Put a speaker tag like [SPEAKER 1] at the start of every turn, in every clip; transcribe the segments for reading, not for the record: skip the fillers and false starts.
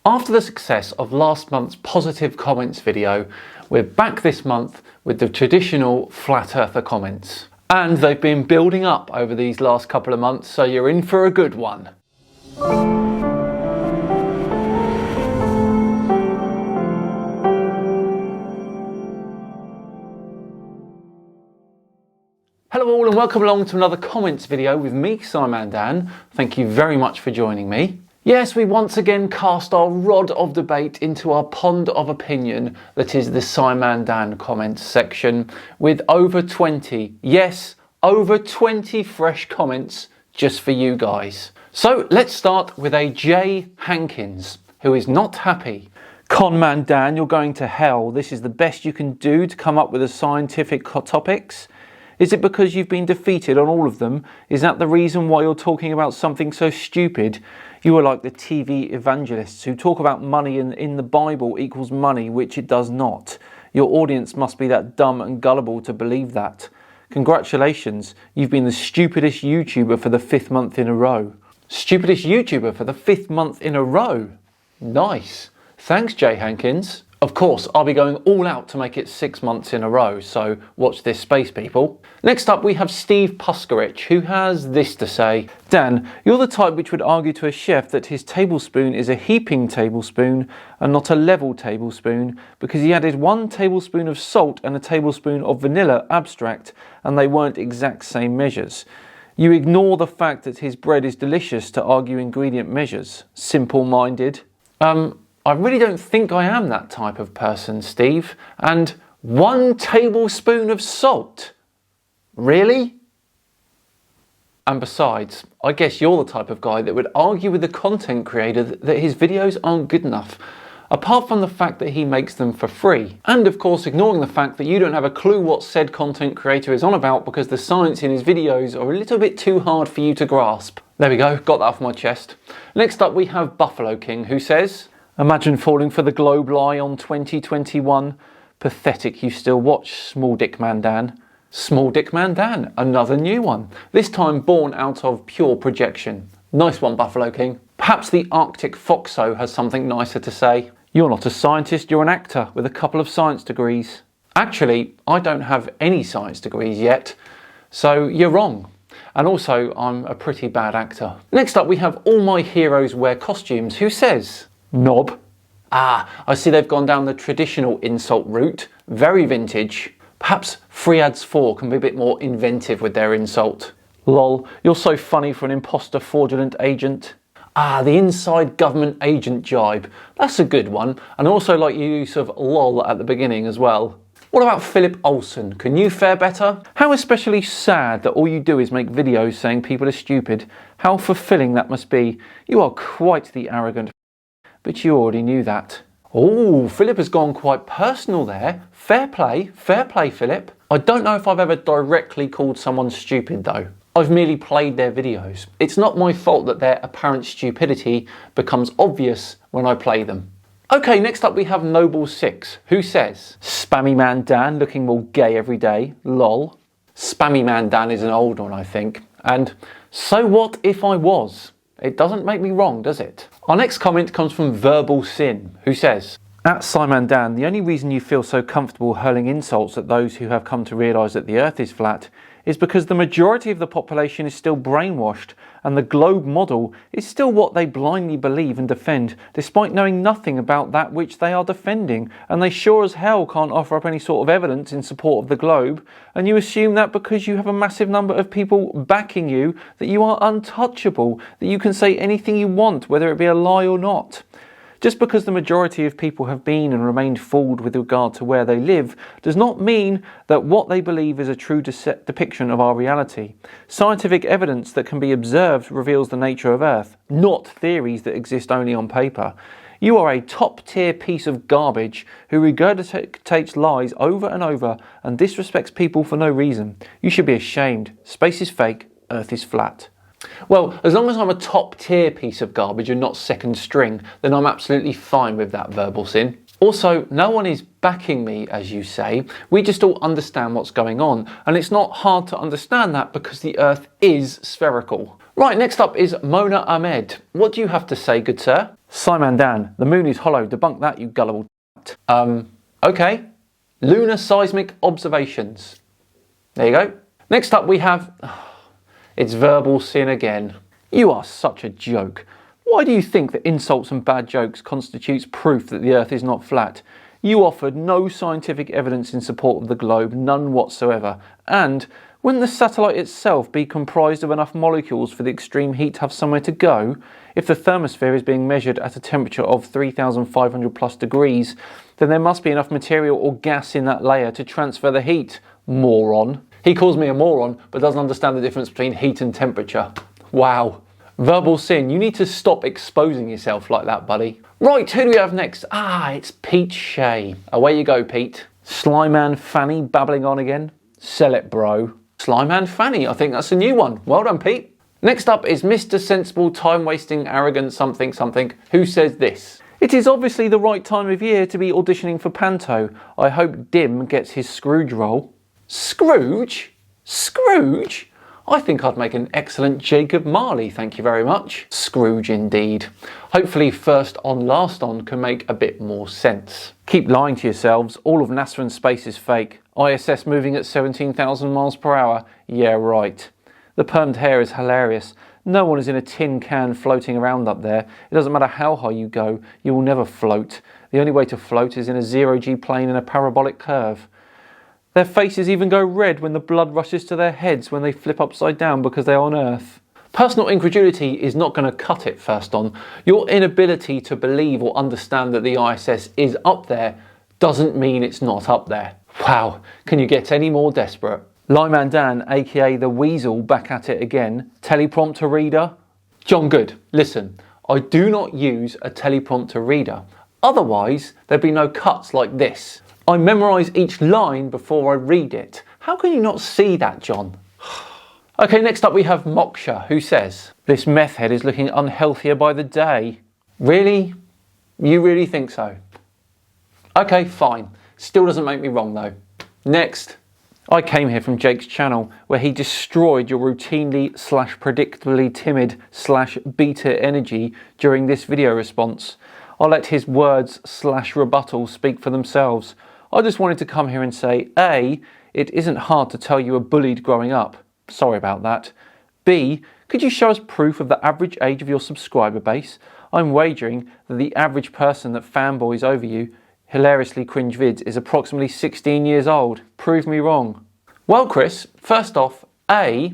[SPEAKER 1] After the success of last month's positive comments video, we're back this month with the traditional flat earther comments. And they've been building up over these last couple of months, so you're in for a good one. Hello all and welcome along to another comments video with me, Simon Dan. Thank you very much for joining me. Yes, we once again cast our rod of debate into our pond of opinion that is the Simon Dan comments section with over 20, yes, over 20 fresh comments just for you guys. So let's start with a J. Hankins, who is not happy. Conman Dan, you're going to hell. This is the best you can do to come up with the scientific topics. Is it because you've been defeated on all of them? Is that the reason why you're talking about something so stupid? You are like the TV evangelists who talk about money and in the Bible equals money, which it does not. Your audience must be that dumb and gullible to believe that. Congratulations, you've been the stupidest YouTuber for the 5th month in a row. Stupidest YouTuber for the 5th month in a row. Nice. Thanks, J. Hankins. Of course, I'll be going all out to make it 6 months in a row, so watch this space, people. Next up, we have Steve Puskarich, who has this to say. Dan, you're the type which would argue to a chef that his tablespoon is a heaping tablespoon and not a level tablespoon because he added 1 tablespoon of salt and a tablespoon of vanilla abstract and they weren't exact same measures. You ignore the fact that his bread is delicious to argue ingredient measures. Simple-minded. I really don't think I am that type of person, Steve. And 1 tablespoon of salt? Really? And besides, I guess you're the type of guy that would argue with the content creator that his videos aren't good enough, apart from the fact that he makes them for free. And of course, ignoring the fact that you don't have a clue what said content creator is on about because the science in his videos are a little bit too hard for you to grasp. There we go, got that off my chest. Next up we have Buffalo King, who says, imagine falling for the globe lie on 2021. Pathetic you still watch Small Dick Man Dan. Small Dick Man Dan, another new one. This time born out of pure projection. Nice one, Buffalo King. Perhaps the Arctic Foxo has something nicer to say. You're not a scientist, you're an actor with a couple of science degrees. Actually, I don't have any science degrees yet, so you're wrong. And also, I'm a pretty bad actor. Next up, we have All My Heroes Wear Costumes, who says, knob. Ah, I see they've gone down the traditional insult route. Very vintage. Perhaps Free Ads 4 can be a bit more inventive with their insult. Lol, you're so funny for an imposter fraudulent agent. Ah, the inside government agent jibe. That's a good one. And I also like your use of lol at the beginning as well. What about Philip Olsen? Can you fare better? How especially sad that all you do is make videos saying people are stupid. How fulfilling that must be. You are quite the arrogant. But you already knew that. Oh, Philip has gone quite personal there. Fair play, Philip. I don't know if I've ever directly called someone stupid though. I've merely played their videos. It's not my fault that their apparent stupidity becomes obvious when I play them. Okay, next up we have NobleSix, who says, Spammy Man Dan looking more gay every day, lol. Spammy Man Dan is an old one, I think. And so what if I was? It doesn't make me wrong, does it? Our next comment comes from Verbal Sin, who says, at Simon Dan, the only reason you feel so comfortable hurling insults at those who have come to realise that the earth is flat is because the majority of the population is still brainwashed and the globe model is still what they blindly believe and defend despite knowing nothing about that which they are defending, and they sure as hell can't offer up any sort of evidence in support of the globe, and you assume that because you have a massive number of people backing you that you are untouchable, that you can say anything you want whether it be a lie or not. Just because the majority of people have been and remained fooled with regard to where they live does not mean that what they believe is a true depiction of our reality. Scientific evidence that can be observed reveals the nature of Earth, not theories that exist only on paper. You are a top-tier piece of garbage who regurgitates lies over and over and disrespects people for no reason. You should be ashamed. Space is fake, Earth is flat. Well, as long as I'm a top tier piece of garbage and not second string, then I'm absolutely fine with that, Verbal Sin. Also, no one is backing me, as you say. We just all understand what's going on, and it's not hard to understand that because the Earth is spherical. Right, next up is Mona Ahmed. What do you have to say, good sir? Simon Dan, the moon is hollow. Debunk that, you gullible t***. Okay. Lunar seismic observations. There you go. Next up we have... it's verbal sin again. You are such a joke. Why do you think that insults and bad jokes constitutes proof that the earth is not flat? You offered no scientific evidence in support of the globe, none whatsoever. And wouldn't the satellite itself be comprised of enough molecules for the extreme heat to have somewhere to go? If the thermosphere is being measured at a temperature of 3,500 plus degrees, then there must be enough material or gas in that layer to transfer the heat. Moron. He calls me a moron, but doesn't understand the difference between heat and temperature. Wow. Verbal sin, you need to stop exposing yourself like that, buddy. Right, who do we have next? It's Pete Shea. Away you go, Pete. Slyman Fanny babbling on again. Sell it, bro. Slyman Fanny, I think that's a new one. Well done, Pete. Next up is Mr. Sensible, time-wasting, arrogant something, who says this. It is obviously the right time of year to be auditioning for Panto. I hope Dim gets his Scrooge role. Scrooge? Scrooge? I think I'd make an excellent Jacob Marley, thank you very much. Scrooge indeed. Hopefully first on last on can make a bit more sense. Keep lying to yourselves, all of NASA and space is fake. ISS moving at 17,000 miles per hour? Yeah, right. The permed hair is hilarious. No one is in a tin can floating around up there. It doesn't matter how high you go, you will never float. The only way to float is in a zero-G plane in a parabolic curve. Their faces even go red when the blood rushes to their heads when they flip upside down because they are on Earth. Personal incredulity is not going to cut it first on. Your inability to believe or understand that the ISS is up there doesn't mean it's not up there. Wow, can you get any more desperate? Lyman Dan, aka the Weasel, back at it again. Teleprompter reader? John Good, listen, I do not use a teleprompter reader. Otherwise, there'd be no cuts like this. I memorise each line before I read it. How can you not see that, John? Okay, next up we have Moksha, who says, this meth head is looking unhealthier by the day. Really? You really think so? Okay, fine. Still doesn't make me wrong though. Next. I came here from Jake's channel, where he destroyed your routinely / predictably timid / beta energy during this video response. I'll let his words / rebuttal speak for themselves. I just wanted to come here and say, A, it isn't hard to tell you were bullied growing up. Sorry about that. B, could you show us proof of the average age of your subscriber base? I'm wagering that the average person that fanboys over you, hilariously cringe vids, is approximately 16 years old. Prove me wrong. Well, Chris, first off, A,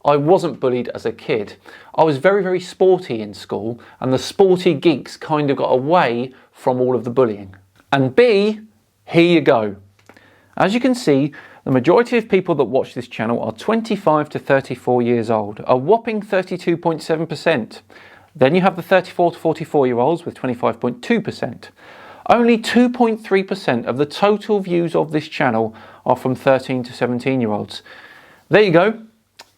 [SPEAKER 1] I wasn't bullied as a kid. I was very, very sporty in school, and the sporty geeks kind of got away from all of the bullying. And B, here you go. As you can see, the majority of people that watch this channel are 25 to 34 years old, a whopping 32.7%. Then you have the 34 to 44 year olds with 25.2%. Only 2.3% of the total views of this channel are from 13 to 17 year olds. There you go.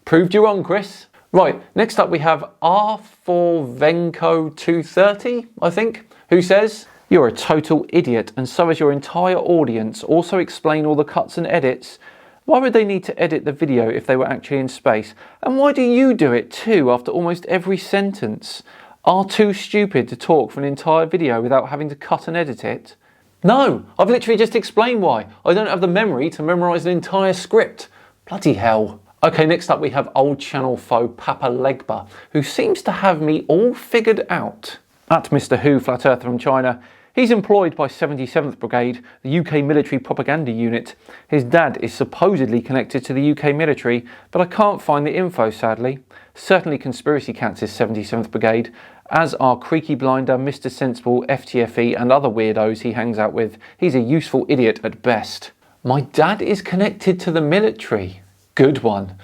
[SPEAKER 1] Proved you wrong, Chris. Right, next up we have R4Venko230, I think, who says, you're a total idiot, and so is your entire audience. Also explain all the cuts and edits. Why would they need to edit the video if they were actually in space? And why do you do it too after almost every sentence? Are too stupid to talk for an entire video without having to cut and edit it? No, I've literally just explained why. I don't have the memory to memorise an entire script. Bloody hell. Okay, next up we have old channel foe Papa Legba, who seems to have me all figured out. At Mr. Who, Flat Earther from China, he's employed by 77th Brigade, the UK military propaganda unit. His dad is supposedly connected to the UK military, but I can't find the info, sadly. Certainly Conspiracy Cats is 77th Brigade, as are Creaky Blinder, Mr. Sensible, FTFE and other weirdos he hangs out with. He's a useful idiot at best. My dad is connected to the military. Good one.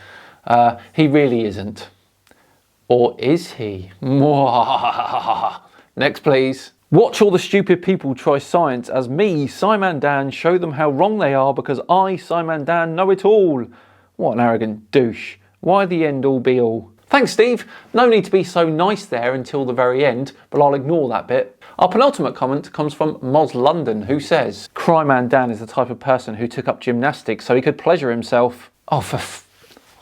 [SPEAKER 1] He really isn't. Or is he? Next, please. Watch all the stupid people try science as me, Simon Dan, show them how wrong they are because I, Simon Dan, know it all. What an arrogant douche. Why the end all be all? Thanks, Steve. No need to be so nice there until the very end, but I'll ignore that bit. Our penultimate comment comes from Moz London, who says, Cryman Dan is the type of person who took up gymnastics so he could pleasure himself. Oh,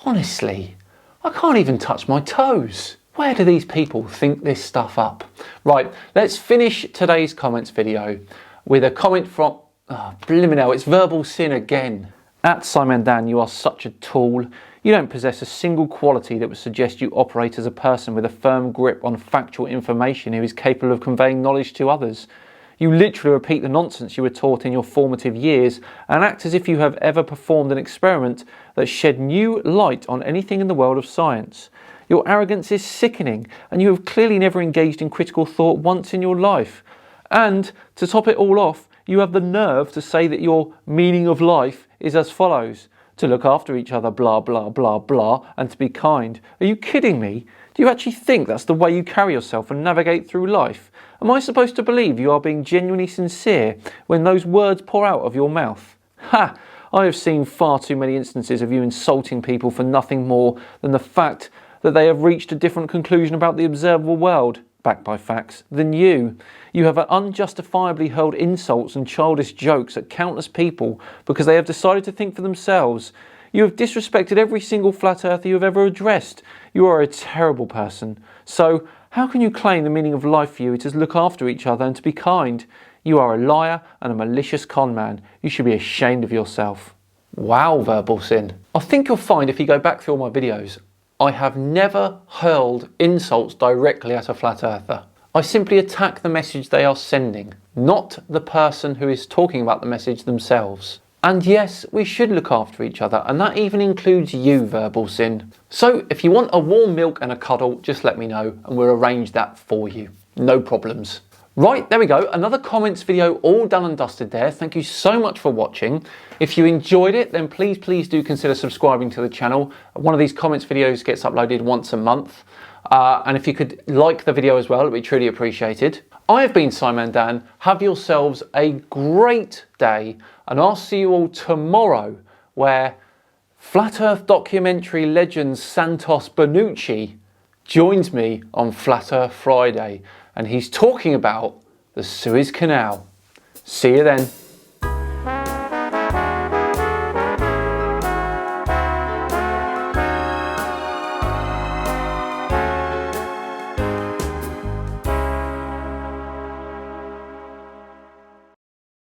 [SPEAKER 1] honestly, I can't even touch my toes. Where do these people think this stuff up? Right, let's finish today's comments video with a comment from, blimmin' hell, it's verbal sin again. At Simon Dan, you are such a tool. You don't possess a single quality that would suggest you operate as a person with a firm grip on factual information who is capable of conveying knowledge to others. You literally repeat the nonsense you were taught in your formative years and act as if you have ever performed an experiment that shed new light on anything in the world of science. Your arrogance is sickening, and you have clearly never engaged in critical thought once in your life. And, to top it all off, you have the nerve to say that your meaning of life is as follows: to look after each other, blah, blah, blah, blah, and to be kind. Are you kidding me? Do you actually think that's the way you carry yourself and navigate through life? Am I supposed to believe you are being genuinely sincere when those words pour out of your mouth? Ha! I have seen far too many instances of you insulting people for nothing more than the fact that they have reached a different conclusion about the observable world, backed by facts, than you. You have unjustifiably hurled insults and childish jokes at countless people because they have decided to think for themselves. You have disrespected every single flat earther you have ever addressed. You are a terrible person. So, how can you claim the meaning of life for you is to look after each other and to be kind? You are a liar and a malicious con man. You should be ashamed of yourself. Wow, verbal sin. I think you'll find if you go back through all my videos, I have never hurled insults directly at a flat earther. I simply attack the message they are sending, not the person who is talking about the message themselves. And yes, we should look after each other, and that even includes you, verbal sin. So if you want a warm milk and a cuddle, just let me know and we'll arrange that for you. No problems. Right, there we go. Another comments video all done and dusted there. Thank you so much for watching. If you enjoyed it, then please do consider subscribing to the channel. One of these comments videos gets uploaded once a month. And if you could like the video as well, it'd be truly appreciated. I have been Simon Dan. Have yourselves a great day, and I'll see you all tomorrow, where Flat Earth documentary legend Santos Bonucci joins me on Flat Earth Friday, and he's talking about the Suez Canal. See you then.